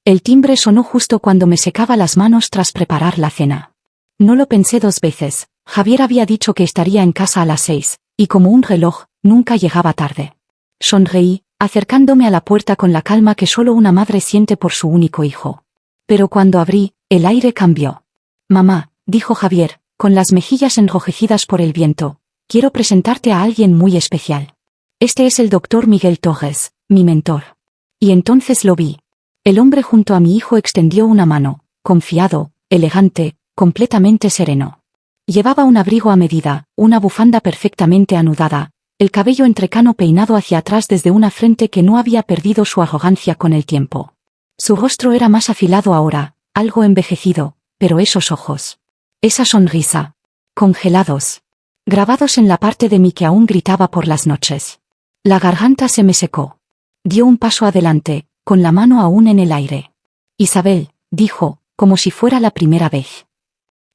El timbre sonó justo cuando me secaba las manos tras preparar la cena. No lo pensé 2 veces. Javier había dicho que estaría en casa a las 6, y como un reloj, nunca llegaba tarde. Sonreí, acercándome a la puerta con la calma que solo una madre siente por su único hijo. Pero cuando abrí, el aire cambió. Mamá, dijo Javier, con las mejillas enrojecidas por el viento, quiero presentarte a alguien muy especial. Este es el doctor Miguel Torres, mi mentor. Y entonces lo vi. El hombre junto a mi hijo extendió una mano, confiado, elegante, completamente sereno. Llevaba un abrigo a medida, una bufanda perfectamente anudada, el cabello entrecano peinado hacia atrás desde una frente que no había perdido su arrogancia con el tiempo. Su rostro era más afilado ahora, algo envejecido, pero esos ojos. Esa sonrisa. Congelados. Grabados en la parte de mí que aún gritaba por las noches. La garganta se me secó. Dio un paso adelante, con la mano aún en el aire. Isabel, dijo, como si fuera la primera vez.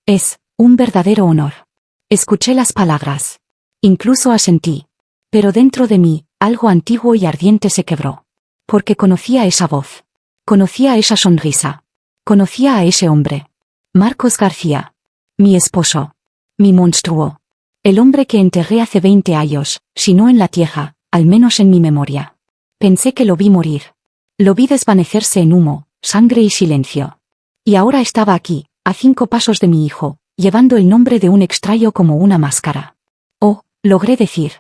Es un verdadero honor. Escuché las palabras. Incluso asentí. Pero dentro de mí, algo antiguo y ardiente se quebró. Porque conocía esa voz. Conocía esa sonrisa. Conocía a ese hombre. Marcos García. Mi esposo. Mi monstruo. El hombre que enterré hace 20 años, si no en la tierra, al menos en mi memoria. Pensé que lo vi morir. Lo vi desvanecerse en humo, sangre y silencio. Y ahora estaba aquí, a 5 pasos de mi hijo, llevando el nombre de un extraño como una máscara. Oh, logré decir.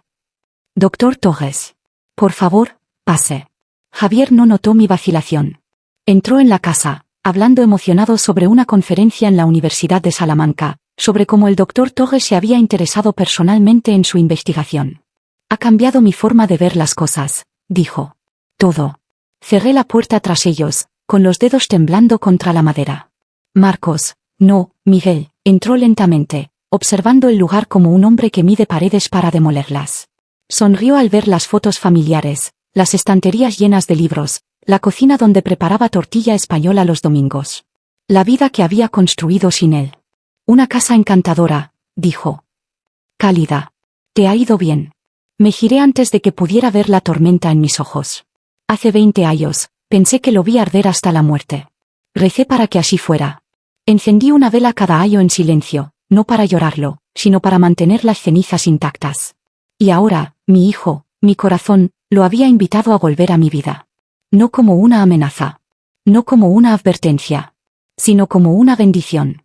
Doctor Torres. Por favor, pase. Javier no notó mi vacilación. Entró en la casa, hablando emocionado sobre una conferencia en la Universidad de Salamanca, sobre cómo el doctor Torres se había interesado personalmente en su investigación. Ha cambiado mi forma de ver las cosas, dijo. Todo. Cerré la puerta tras ellos, con los dedos temblando contra la madera. Marcos, no, Miguel, entró lentamente, observando el lugar como un hombre que mide paredes para demolerlas. Sonrió al ver las fotos familiares, las estanterías llenas de libros, la cocina donde preparaba tortilla española los domingos. La vida que había construido sin él. Una casa encantadora, dijo. Cálida. Te ha ido bien. Me giré antes de que pudiera ver la tormenta en mis ojos. Hace 20 años, pensé que lo vi arder hasta la muerte. Recé para que así fuera. Encendí una vela cada año en silencio, no para llorarlo, sino para mantener las cenizas intactas. Y ahora, mi hijo, mi corazón, lo había invitado a volver a mi vida. No como una amenaza. No como una advertencia. Sino como una bendición.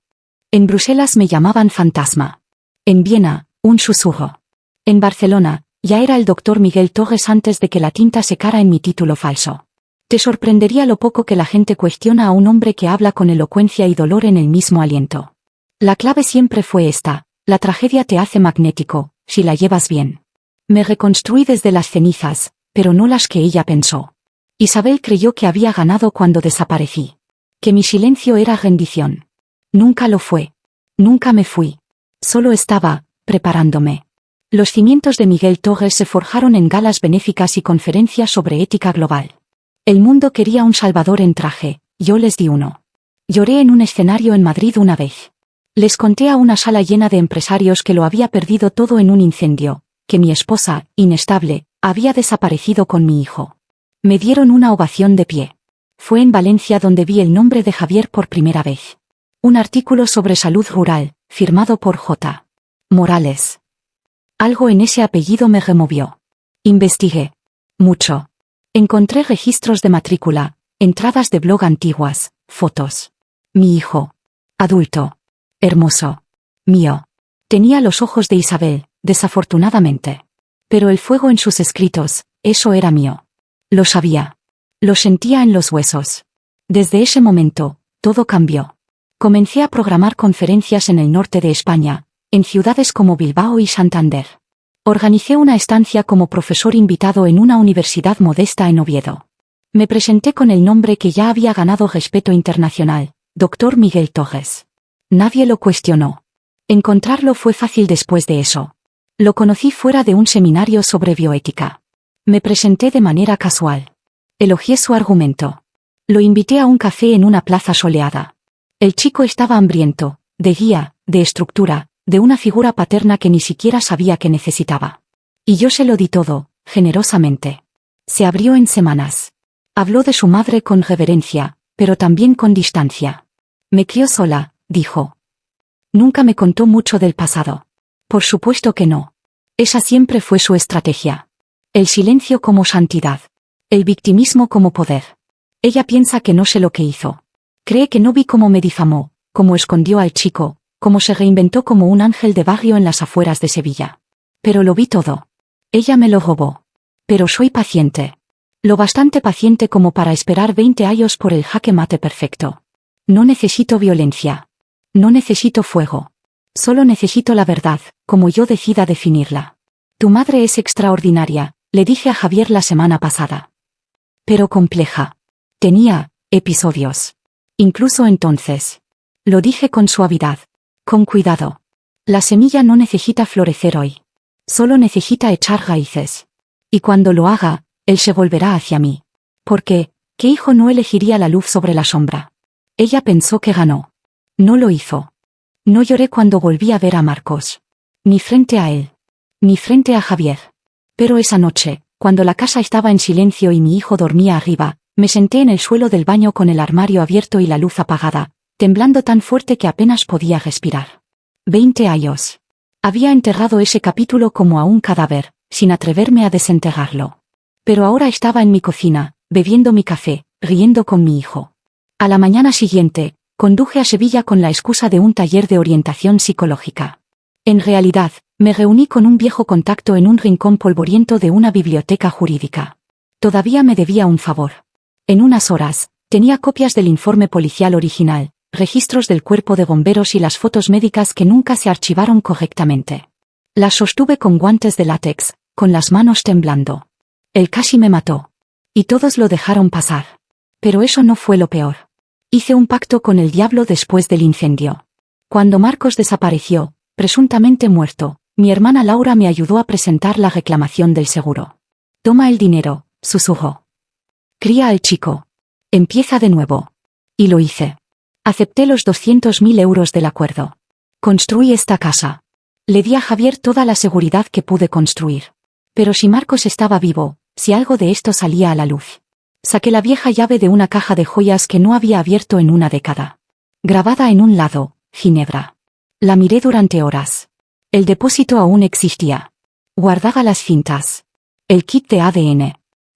En Bruselas me llamaban fantasma. En Viena, un susurro. En Barcelona, ya era el doctor Miguel Torres antes de que la tinta secara en mi título falso. Te sorprendería lo poco que la gente cuestiona a un hombre que habla con elocuencia y dolor en el mismo aliento. La clave siempre fue esta: la tragedia te hace magnético, si la llevas bien. Me reconstruí desde las cenizas, pero no las que ella pensó. Isabel creyó que había ganado cuando desaparecí. Que mi silencio era rendición. Nunca lo fue. Nunca me fui. Solo estaba, preparándome. Los cimientos de Miguel Torres se forjaron en galas benéficas y conferencias sobre ética global. El mundo quería un salvador en traje, yo les di uno. Lloré en un escenario en Madrid una vez. Les conté a una sala llena de empresarios que lo había perdido todo en un incendio, que mi esposa, inestable, había desaparecido con mi hijo. Me dieron una ovación de pie. Fue en Valencia donde vi el nombre de Javier por primera vez. Un artículo sobre salud rural, firmado por J. Morales. Algo en ese apellido me removió. Investigué. Mucho. Encontré registros de matrícula, entradas de blog antiguas, fotos. Mi hijo. Adulto. Hermoso. Mío. Tenía los ojos de Isabel, desafortunadamente. Pero el fuego en sus escritos, eso era mío. Lo sabía. Lo sentía en los huesos. Desde ese momento, todo cambió. Comencé a programar conferencias en el norte de España, en ciudades como Bilbao y Santander. Organicé una estancia como profesor invitado en una universidad modesta en Oviedo. Me presenté con el nombre que ya había ganado respeto internacional, Dr. Miguel Torres. Nadie lo cuestionó. Encontrarlo fue fácil después de eso. Lo conocí fuera de un seminario sobre bioética. Me presenté de manera casual. Elogié su argumento. Lo invité a un café en una plaza soleada. El chico estaba hambriento, de guía, de estructura, de una figura paterna que ni siquiera sabía que necesitaba. Y yo se lo di todo, generosamente. Se abrió en semanas. Habló de su madre con reverencia, pero también con distancia. Me crió sola, dijo. Nunca me contó mucho del pasado. Por supuesto que no. Esa siempre fue su estrategia. El silencio como santidad. El victimismo como poder. Ella piensa que no sé lo que hizo. Cree que no vi cómo me difamó, cómo escondió al chico, cómo se reinventó como un ángel de barrio en las afueras de Sevilla. Pero lo vi todo. Ella me lo robó. Pero soy paciente. Lo bastante paciente como para esperar 20 años por el jaque mate perfecto. No necesito violencia. No necesito fuego. Solo necesito la verdad, como yo decida definirla. Tu madre es extraordinaria, le dije a Javier la semana pasada. Pero compleja. Tenía episodios. Incluso entonces. Lo dije con suavidad. Con cuidado. La semilla no necesita florecer hoy. Solo necesita echar raíces. Y cuando lo haga, él se volverá hacia mí. Porque, ¿qué hijo no elegiría la luz sobre la sombra? Ella pensó que ganó. No lo hizo. No lloré cuando volví a ver a Marcos. Ni frente a él. Ni frente a Javier. Pero esa noche, cuando la casa estaba en silencio y mi hijo dormía arriba, me senté en el suelo del baño con el armario abierto y la luz apagada, temblando tan fuerte que apenas podía respirar. 20 años. Había enterrado ese capítulo como a un cadáver, sin atreverme a desenterrarlo. Pero ahora estaba en mi cocina, bebiendo mi café, riendo con mi hijo. A la mañana siguiente, conduje a Sevilla con la excusa de un taller de orientación psicológica. En realidad, me reuní con un viejo contacto en un rincón polvoriento de una biblioteca jurídica. Todavía me debía un favor. En unas horas, tenía copias del informe policial original, registros del cuerpo de bomberos y las fotos médicas que nunca se archivaron correctamente. Las sostuve con guantes de látex, con las manos temblando. Él casi me mató. Y todos lo dejaron pasar. Pero eso no fue lo peor. Hice un pacto con el diablo después del incendio. Cuando Marcos desapareció, presuntamente muerto, mi hermana Laura me ayudó a presentar la reclamación del seguro. Toma el dinero, susurró. Cría al chico. Empieza de nuevo. Y lo hice. Acepté los 200.000 euros del acuerdo. Construí esta casa. Le di a Javier toda la seguridad que pude construir. Pero si Marcos estaba vivo, si algo de esto salía a la luz. Saqué la vieja llave de una caja de joyas que no había abierto en una década. Grabada en un lado, Ginebra. La miré durante horas. El depósito aún existía. Guardaba las cintas. El kit de ADN.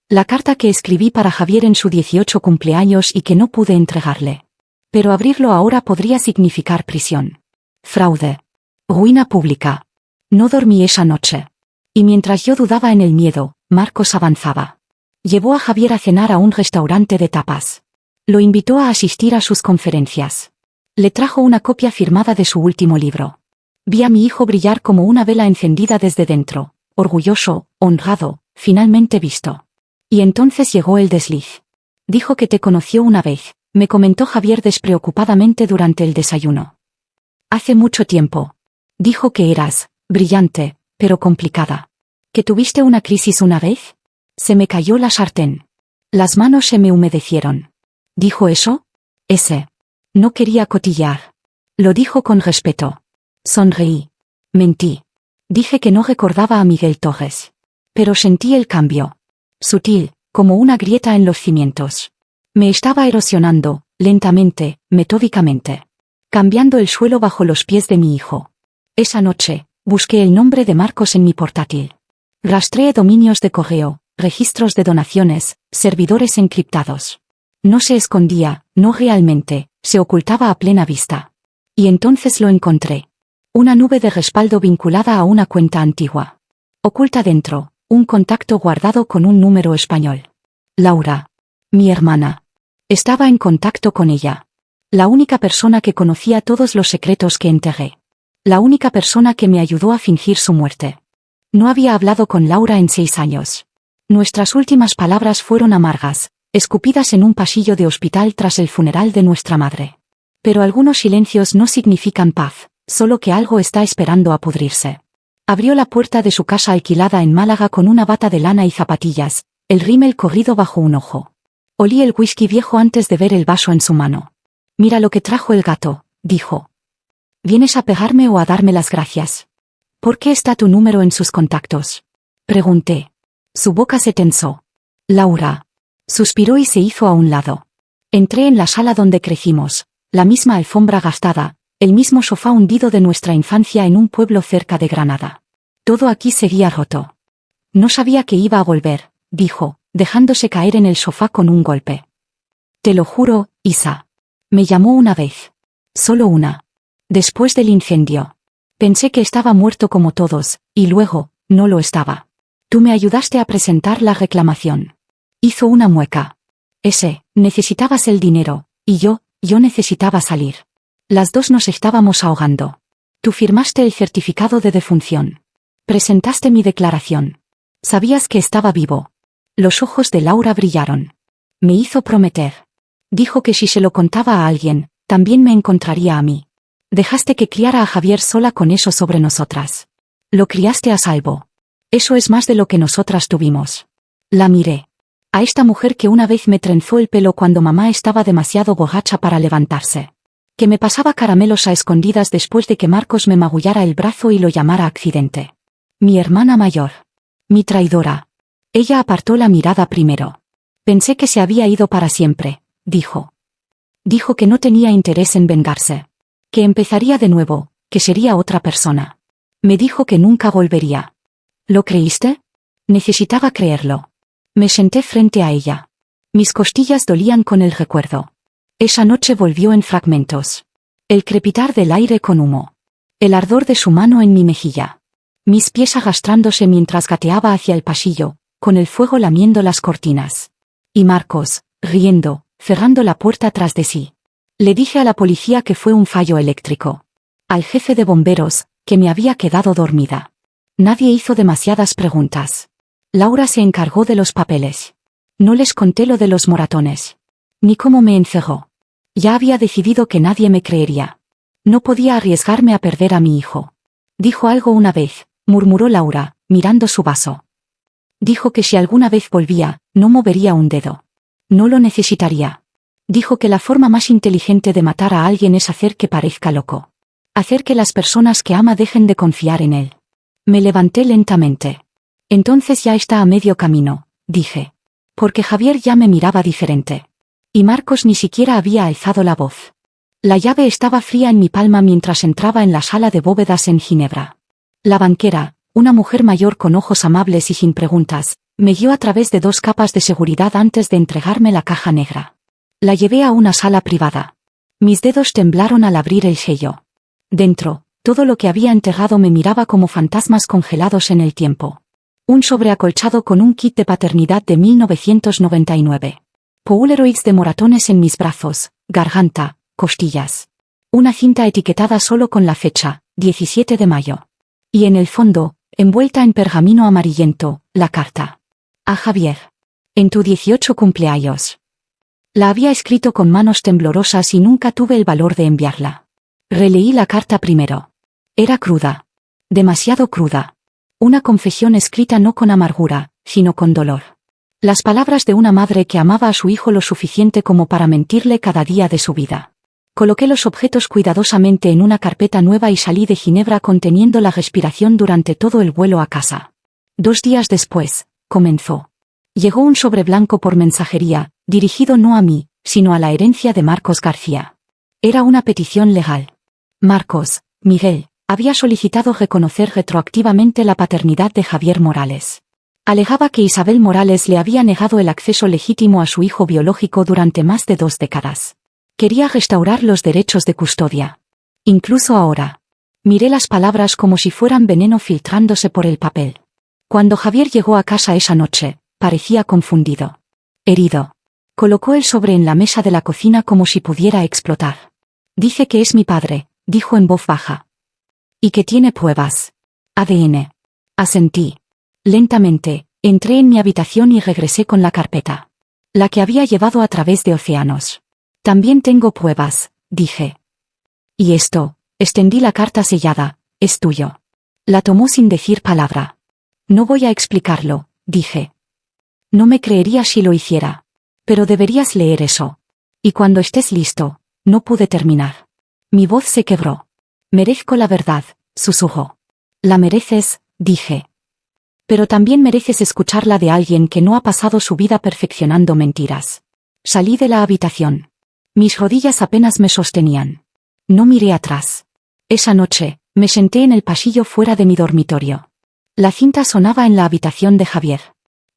La carta que escribí para Javier en su 18 cumpleaños y que no pude entregarle. Pero abrirlo ahora podría significar prisión. Fraude. Ruina pública. No dormí esa noche. Y mientras yo dudaba en el miedo, Marcos avanzaba. Llevó a Javier a cenar a un restaurante de tapas. Lo invitó a asistir a sus conferencias. Le trajo una copia firmada de su último libro. Vi a mi hijo brillar como una vela encendida desde dentro, orgulloso, honrado, finalmente visto. Y entonces llegó el desliz. Dijo que te conoció una vez, me comentó Javier despreocupadamente durante el desayuno. Hace mucho tiempo. Dijo que eras, brillante, pero complicada. ¿Que tuviste una crisis una vez? Se me cayó la sartén. Las manos se me humedecieron. ¿Dijo eso? Ese. No quería cotillar. Lo dijo con respeto. Sonreí. Mentí. Dije que no recordaba a Miguel Torres. Pero sentí el cambio. Sutil, como una grieta en los cimientos. Me estaba erosionando, lentamente, metódicamente. Cambiando el suelo bajo los pies de mi hijo. Esa noche, busqué el nombre de Marcos en mi portátil. Rastreé dominios de correo, registros de donaciones, servidores encriptados. No se escondía, no realmente, se ocultaba a plena vista. Y entonces lo encontré. Una nube de respaldo vinculada a una cuenta antigua. Oculta dentro, un contacto guardado con un número español. Laura. Mi hermana. Estaba en contacto con ella. La única persona que conocía todos los secretos que enterré. La única persona que me ayudó a fingir su muerte. No había hablado con Laura en 6 años. Nuestras últimas palabras fueron amargas, escupidas en un pasillo de hospital tras el funeral de nuestra madre. Pero algunos silencios no significan paz, solo que algo está esperando a pudrirse. Abrió la puerta de su casa alquilada en Málaga con una bata de lana y zapatillas, el rímel corrido bajo un ojo. Olí el whisky viejo antes de ver el vaso en su mano. Mira lo que trajo el gato, dijo. ¿Vienes a pegarme o a darme las gracias? ¿Por qué está tu número en sus contactos? Pregunté. Su boca se tensó. Laura. Suspiró y se hizo a un lado. Entré en la sala donde crecimos, la misma alfombra gastada, el mismo sofá hundido de nuestra infancia en un pueblo cerca de Granada. Todo aquí seguía roto. No sabía que iba a volver, dijo, dejándose caer en el sofá con un golpe. Te lo juro, Isa. Me llamó una vez. Solo una. Después del incendio. Pensé que estaba muerto como todos, y luego, no lo estaba. Tú me ayudaste a presentar la reclamación. Hizo una mueca. Necesitabas el dinero, y yo necesitaba salir. Las dos nos estábamos ahogando. Tú firmaste el certificado de defunción. Presentaste mi declaración. Sabías que estaba vivo. Los ojos de Laura brillaron. Me hizo prometer. Dijo que si se lo contaba a alguien, también me encontraría a mí. Dejaste que criara a Javier sola con eso sobre nosotras. Lo criaste a salvo. Eso es más de lo que nosotras tuvimos. La miré. A esta mujer que una vez me trenzó el pelo cuando mamá estaba demasiado borracha para levantarse. Que me pasaba caramelos a escondidas después de que Marcos me magullara el brazo y lo llamara accidente. Mi hermana mayor. Mi traidora. Ella apartó la mirada primero. Pensé que se había ido para siempre, dijo. Dijo que no tenía interés en vengarse. Que empezaría de nuevo, que sería otra persona. Me dijo que nunca volvería. ¿Lo creíste? Necesitaba creerlo. Me senté frente a ella. Mis costillas dolían con el recuerdo. Esa noche volvió en fragmentos. El crepitar del aire con humo. El ardor de su mano en mi mejilla. Mis pies arrastrándose mientras gateaba hacia el pasillo, con el fuego lamiendo las cortinas. Y Marcos, riendo, cerrando la puerta tras de sí. Le dije a la policía que fue un fallo eléctrico. Al jefe de bomberos, que me había quedado dormida. Nadie hizo demasiadas preguntas. Laura se encargó de los papeles. No les conté lo de los moratones. Ni cómo me encerró. Ya había decidido que nadie me creería. No podía arriesgarme a perder a mi hijo. Dijo algo una vez, murmuró Laura, mirando su vaso. Dijo que si alguna vez volvía, no movería un dedo. No lo necesitaría. Dijo que la forma más inteligente de matar a alguien es hacer que parezca loco. Hacer que las personas que ama dejen de confiar en él. Me levanté lentamente. Entonces ya está a medio camino, dije. Porque Javier ya me miraba diferente. Y Marcos ni siquiera había alzado la voz. La llave estaba fría en mi palma mientras entraba en la sala de bóvedas en Ginebra. La banquera, una mujer mayor con ojos amables y sin preguntas, me guió a través de 2 capas de seguridad antes de entregarme la caja negra. La llevé a una sala privada. Mis dedos temblaron al abrir el sello. Dentro, todo lo que había enterrado me miraba como fantasmas congelados en el tiempo. Un sobreacolchado con un kit de paternidad de 1999. Polaroids de moratones en mis brazos, garganta, costillas. Una cinta etiquetada solo con la fecha, 17 de mayo. Y en el fondo, envuelta en pergamino amarillento, la carta. A Javier. En tu 18 cumpleaños. La había escrito con manos temblorosas y nunca tuve el valor de enviarla. Releí la carta primero. Era cruda. Demasiado cruda. Una confesión escrita no con amargura, sino con dolor. Las palabras de una madre que amaba a su hijo lo suficiente como para mentirle cada día de su vida. Coloqué los objetos cuidadosamente en una carpeta nueva y salí de Ginebra conteniendo la respiración durante todo el vuelo a casa. 2 días después, comenzó. Llegó un sobre blanco por mensajería, dirigido no a mí, sino a la herencia de Marcos García. Era una petición legal. Marcos, Miguel, había solicitado reconocer retroactivamente la paternidad de Javier Morales. Alegaba que Isabel Morales le había negado el acceso legítimo a su hijo biológico durante más de 2 décadas. Quería restaurar los derechos de custodia. Incluso ahora. Miré las palabras como si fueran veneno filtrándose por el papel. Cuando Javier llegó a casa esa noche, parecía confundido. Herido. Colocó el sobre en la mesa de la cocina como si pudiera explotar. Dice que es mi padre, dijo en voz baja. Y que tiene pruebas. ADN. Asentí. Lentamente, entré en mi habitación y regresé con la carpeta. La que había llevado a través de océanos. También tengo pruebas, dije. Y esto, extendí la carta sellada, es tuyo. La tomó sin decir palabra. No voy a explicarlo, dije. No me creería si lo hiciera. Pero deberías leer eso. Y cuando estés listo, no pude terminar. Mi voz se quebró. Merezco la verdad, susurró. La mereces, dije. Pero también mereces escucharla de alguien que no ha pasado su vida perfeccionando mentiras. Salí de la habitación. Mis rodillas apenas me sostenían. No miré atrás. Esa noche, me senté en el pasillo fuera de mi dormitorio. La cinta sonaba en la habitación de Javier.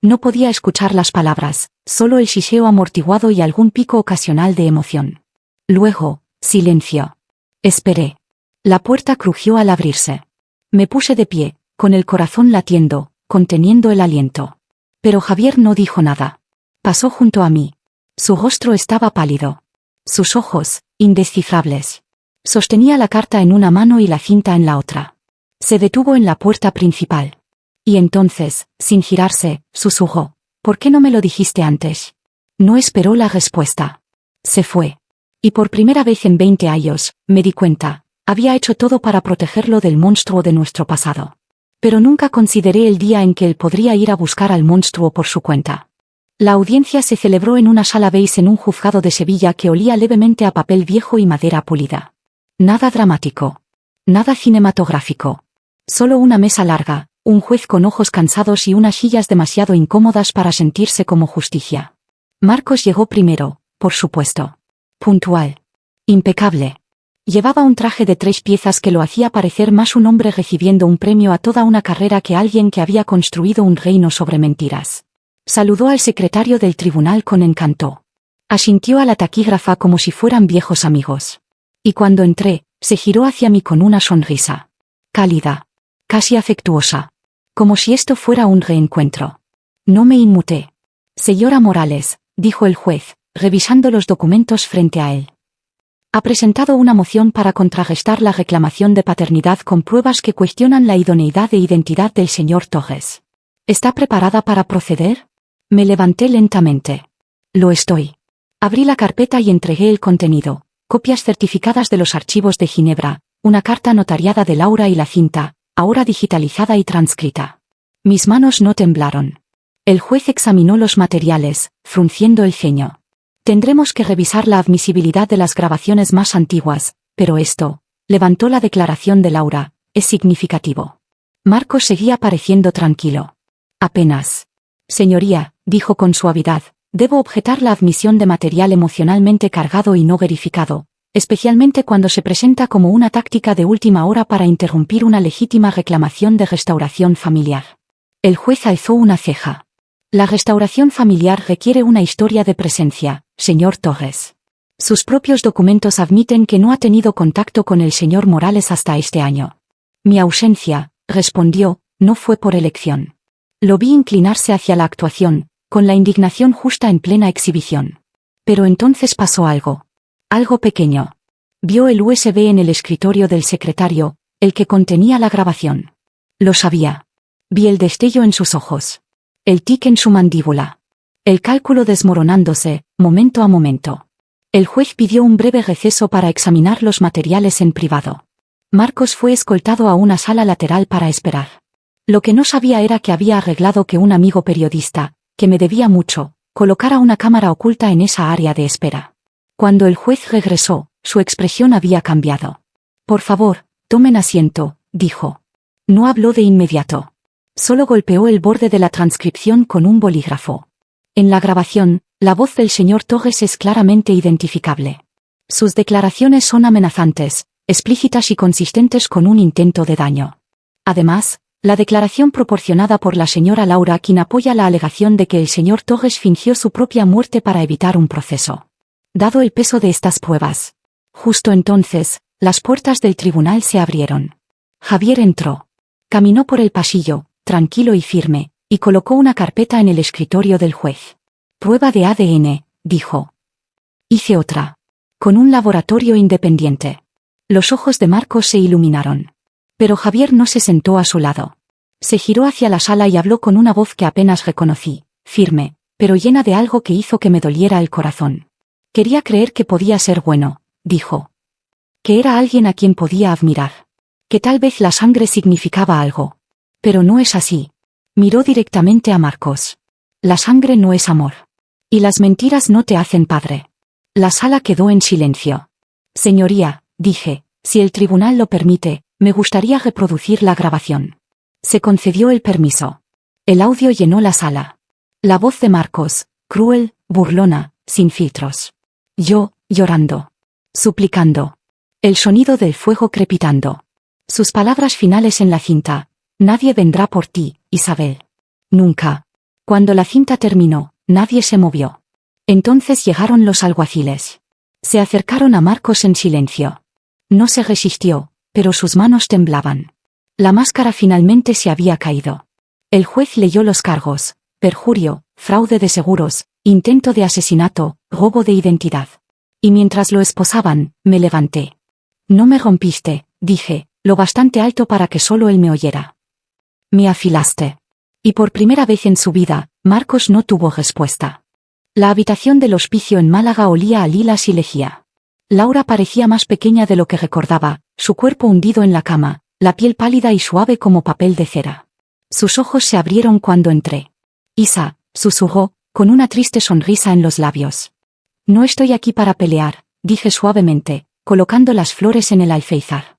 No podía escuchar las palabras, solo el siseo amortiguado y algún pico ocasional de emoción. Luego, silencio. Esperé. La puerta crujió al abrirse. Me puse de pie, con el corazón latiendo, conteniendo el aliento. Pero Javier no dijo nada. Pasó junto a mí. Su rostro estaba pálido. Sus ojos, indescifrables. Sostenía la carta en una mano y la cinta en la otra. Se detuvo en la puerta principal. Y entonces, sin girarse, susurró: «¿Por qué no me lo dijiste antes?» No esperó la respuesta. Se fue. Y por primera vez en 20 años, me di cuenta, había hecho todo para protegerlo del monstruo de nuestro pasado. Pero nunca consideré el día en que él podría ir a buscar al monstruo por su cuenta. La audiencia se celebró en una sala beige en un juzgado de Sevilla que olía levemente a papel viejo y madera pulida. Nada dramático. Nada cinematográfico. Solo una mesa larga, un juez con ojos cansados y unas sillas demasiado incómodas para sentirse como justicia. Marcos llegó primero, por supuesto. Puntual. Impecable. Llevaba un traje de 3 piezas que lo hacía parecer más un hombre recibiendo un premio a toda una carrera que alguien que había construido un reino sobre mentiras. Saludó al secretario del tribunal con encanto. Asintió a la taquígrafa como si fueran viejos amigos. Y cuando entré, se giró hacia mí con una sonrisa. Cálida. Casi afectuosa. Como si esto fuera un reencuentro. No me inmuté. Señora Morales, dijo el juez, revisando los documentos frente a él. Ha presentado una moción para contrarrestar la reclamación de paternidad con pruebas que cuestionan la idoneidad e identidad del señor Torres. ¿Está preparada para proceder? Me levanté lentamente. Lo estoy. Abrí la carpeta y entregué el contenido: copias certificadas de los archivos de Ginebra, una carta notariada de Laura y la cinta, ahora digitalizada y transcrita. Mis manos no temblaron. El juez examinó los materiales, frunciendo el ceño. Tendremos que revisar la admisibilidad de las grabaciones más antiguas, pero esto, levantó la declaración de Laura, es significativo. Marcos seguía pareciendo tranquilo. Apenas. Señoría, dijo con suavidad, debo objetar la admisión de material emocionalmente cargado y no verificado, especialmente cuando se presenta como una táctica de última hora para interrumpir una legítima reclamación de restauración familiar. El juez alzó una ceja. La restauración familiar requiere una historia de presencia, señor Torres. Sus propios documentos admiten que no ha tenido contacto con el señor Morales hasta este año. Mi ausencia, respondió, no fue por elección. Lo vi inclinarse hacia la actuación, con la indignación justa en plena exhibición. Pero entonces pasó algo. Algo pequeño. Vio el USB en el escritorio del secretario, el que contenía la grabación. Lo sabía. Vi el destello en sus ojos. El tic en su mandíbula. El cálculo desmoronándose, momento a momento. El juez pidió un breve receso para examinar los materiales en privado. Marcos fue escoltado a una sala lateral para esperar. Lo que no sabía era que había arreglado que un amigo periodista, que me debía mucho, colocara una cámara oculta en esa área de espera. Cuando el juez regresó, su expresión había cambiado. Por favor, tomen asiento, dijo. No habló de inmediato. Solo golpeó el borde de la transcripción con un bolígrafo. En la grabación, la voz del señor Torres es claramente identificable. Sus declaraciones son amenazantes, explícitas y consistentes con un intento de daño. Además, la declaración proporcionada por la señora Laura, quien apoya la alegación de que el señor Torres fingió su propia muerte para evitar un proceso. Dado el peso de estas pruebas. Justo entonces, las puertas del tribunal se abrieron. Javier entró. Caminó por el pasillo, tranquilo y firme, y colocó una carpeta en el escritorio del juez. Prueba de ADN, dijo. Hice otra. Con un laboratorio independiente. Los ojos de Marcos se iluminaron. Pero Javier no se sentó a su lado. Se giró hacia la sala y habló con una voz que apenas reconocí, firme, pero llena de algo que hizo que me doliera el corazón. Quería creer que podía ser bueno, dijo. Que era alguien a quien podía admirar. Que tal vez la sangre significaba algo. Pero no es así. Miró directamente a Marcos. La sangre no es amor. Y las mentiras no te hacen padre. La sala quedó en silencio. Señoría, dije, si el tribunal lo permite, me gustaría reproducir la grabación. Se concedió el permiso. El audio llenó la sala. La voz de Marcos, cruel, burlona, sin filtros. Yo, llorando. Suplicando. El sonido del fuego crepitando. Sus palabras finales en la cinta. Nadie vendrá por ti, Isabel. Nunca. Cuando la cinta terminó, nadie se movió. Entonces llegaron los alguaciles. Se acercaron a Marcos en silencio. No se resistió, pero sus manos temblaban. La máscara finalmente se había caído. El juez leyó los cargos: perjurio, fraude de seguros, intento de asesinato, robo de identidad. Y mientras lo esposaban, me levanté. No me rompiste, dije, lo bastante alto para que solo él me oyera. Me afilaste. Y por primera vez en su vida, Marcos no tuvo respuesta. La habitación del hospicio en Málaga olía a lilas y lejía. Laura parecía más pequeña de lo que recordaba, su cuerpo hundido en la cama, la piel pálida y suave como papel de cera. Sus ojos se abrieron cuando entré. Isa, susurró, con una triste sonrisa en los labios. No estoy aquí para pelear, dije suavemente, colocando las flores en el alféizar.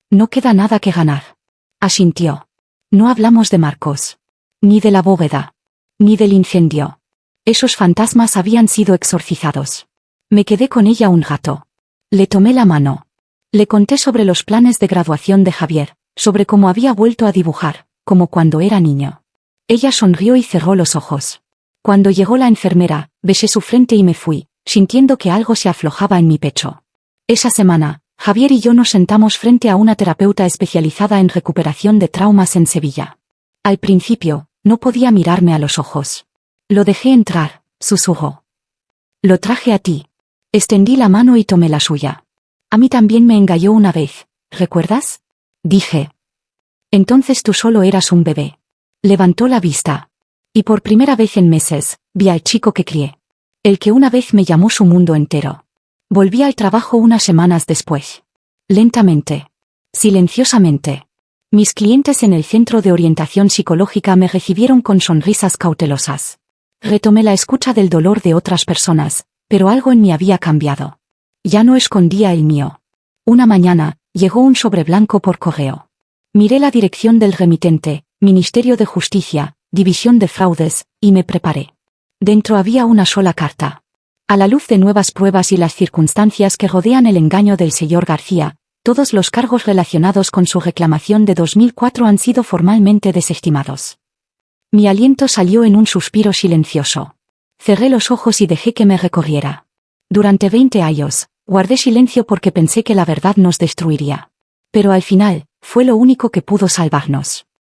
No queda nada que ganar. Asintió. No hablamos de Marcos. Ni de la bóveda. Ni del incendio. Esos fantasmas habían sido exorcizados. Me quedé con ella un rato. Le tomé la mano. Le conté sobre los planes de graduación de Javier, sobre cómo había vuelto a dibujar, como cuando era niño. Ella sonrió y cerró los ojos. Cuando llegó la enfermera, besé su frente y me fui, sintiendo que algo se aflojaba en mi pecho. Esa semana, Javier y yo nos sentamos frente a una terapeuta especializada en recuperación de traumas en Sevilla. Al principio, no podía mirarme a los ojos. Lo dejé entrar, susurró. Lo traje a ti. Extendí la mano y tomé la suya. A mí también me engañó una vez, ¿recuerdas? Dije. Entonces tú solo eras un bebé. Levantó la vista. Y por primera vez en meses, vi al chico que crié. El que una vez me llamó su mundo entero. Volví al trabajo unas semanas después. Lentamente. Silenciosamente. Mis clientes en el centro de orientación psicológica me recibieron con sonrisas cautelosas. Retomé la escucha del dolor de otras personas, pero algo en mí había cambiado. Ya no escondía el mío. Una mañana, llegó un sobre blanco por correo. Miré la dirección del remitente, Ministerio de Justicia, División de Fraudes, y me preparé. Dentro había una sola carta. A la luz de nuevas pruebas y las circunstancias que rodean el engaño del señor García, todos los cargos relacionados con su reclamación de 2004 han sido formalmente desestimados. Mi aliento salió en un suspiro silencioso. Cerré los ojos y dejé que me recorriera. Durante 20 años, guardé silencio porque pensé que la verdad nos destruiría. Pero al final, fue lo único que pudo salvarnos.